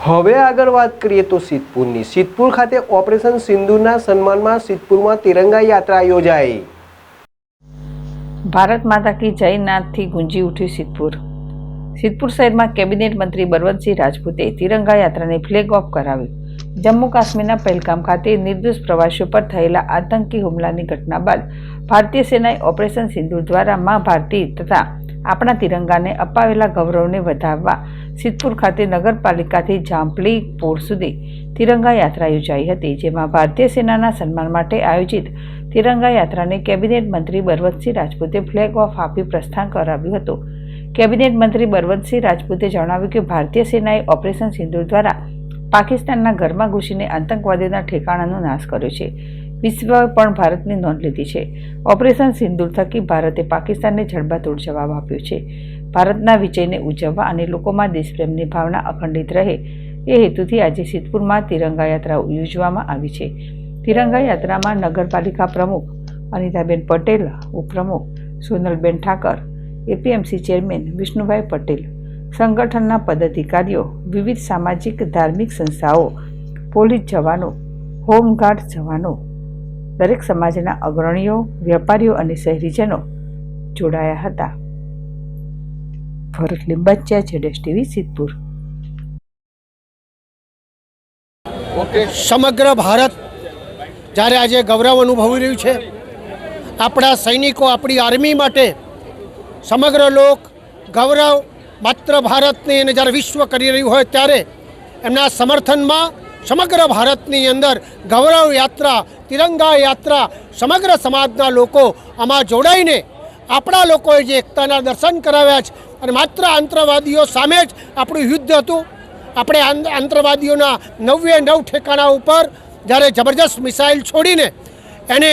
હવે આગળ વાત કરીએ તો સિદ્ધપુરની। સિદ્ધપુર ખાતે ઓપરેશન સિંદૂરના સન્માનમાં સિદ્ધપુરમાં તિરંગા યાત્રા યોજાઈ। ભારત માતા કી જય નાદથી ગુંજી ઉઠ્યું સિદ્ધપુર। સિદ્ધપુર શહેરમાં કેબિનેટ મંત્રી બળવંતસિંહ રાજપૂતે તિરંગા યાત્રાને ફ્લેગ ઓફ કરાવ્યું। જમ્મુ કાશ્મીરના પહેલગામ ખાતે નિર્દોષ પ્રવાસીઓ પર થયેલા આતંકી હુમલાની ઘટના બાદ ભારતીય સેનાએ ઓપરેશન સિંદૂર દ્વારા મા ભારતી તથા આપણા તિરંગાને અપાવેલા ગૌરવને વધારવા સિદ્ધપુર ખાતે નગરપાલિકાથી જાંપલી પોળ સુધી તિરંગા યાત્રા યોજાઈ હતી, જેમાં ભારતીય સેનાના સન્માન માટે આયોજિત તિરંગા યાત્રાને કેબિનેટ મંત્રી બળવંતસિંહ રાજપૂતે ફ્લેગ ઓફ આપી પ્રસ્થાન કરાવ્યું હતું। કેબિનેટ મંત્રી બળવંતસિંહ રાજપૂતે જણાવ્યું કે ભારતીય સેનાએ ઓપરેશન સિંદૂર દ્વારા પાકિસ્તાનના ઘરમાં ઘૂસીને આતંકવાદીઓના ઠેકાણાનો નાશ કર્યો છે। વિશ્વએ પણ ભારતની નોંધ લીધી છે। ઓપરેશન સિંદૂર થકી ભારતે પાકિસ્તાનને જડબાતોડ જવાબ આપ્યો છે। ભારતના વિજયને ઉજવવા અને લોકોમાં દેશપ્રેમની ભાવના અખંડિત રહે એ હેતુથી આજે સિદ્ધપુરમાં તિરંગા યાત્રા યોજવામાં આવી છે। તિરંગા યાત્રામાં નગરપાલિકા પ્રમુખ અનિતાબેન પટેલ, ઉપપ્રમુખ સોનલબેન ઠાકર, એપીએમસી ચેરમેન વિષ્ણુભાઈ પટેલ, સંગઠનના પદાધિકારીઓ, વિવિધ સામાજિક ધાર્મિક સંસ્થાઓ, પોલીસ જવાનો, હોમગાર્ડ જવાનો, દરેક સમાજના અગ્રણીઓ, વેપારીઓ અને શહેરીજનો જોડાયા હતા। ભરત લીંબાચિયા, જેડેશ ટીવી, સિદ્ધપુર। સમગ્ર ભારત જ્યારે આજે ગૌરવ અનુભવી રહ્યું છે, આપણા સૈનિકો, આપણી આર્મી માટે સમગ્ર લોક ગૌરવ માત્ર ભારતની અને જ્યારે વિશ્વ કરી રહ્યું હોય ત્યારે એમના સમર્થનમાં સમગ્ર ભારતની અંદર ગૌરવ યાત્રા, તિરંગા યાત્રા, સમગ્ર સમાજના લોકો આમાં જોડાઈને આપણા લોકોએ જે એકતાના દર્શન કરાવ્યા છે અને માત્ર આતંકવાદીઓ સામે જ આપણું યુદ્ધ હતું। આપણે આતંકવાદીઓના 99 ઠેકાણા ઉપર જ્યારે જબરજસ્ત મિસાઇલ છોડીને એને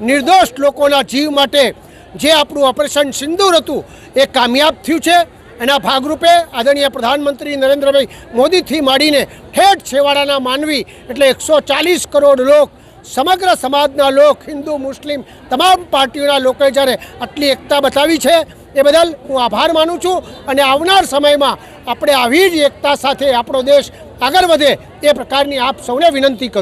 નિર્દોષ લોકોના જીવ માટે જે આપણું ઓપરેશન સિંદૂર હતું એ કામયાબ થયું છે। એના ભાગરૂપે આદરણીય પ્રધાનમંત્રી નરેન્દ્રભાઈ મોદીથી માંડીને ઠેઠ છેવાડાના માનવી એટલે 140 કરોડ લોક, સમગ્ર સમાજના લોક, હિન્દુ મુસ્લિમ તમામ પાર્ટીઓના લોકોએ જ્યારે આટલી એકતા બતાવી છે એ બદલ હું આભાર માનું છું અને આવનાર સમયમાં આપણે આવી જ એકતા સાથે આપણો દેશ આગળ વધે એ પ્રકારની આપ સૌને વિનંતી કરું।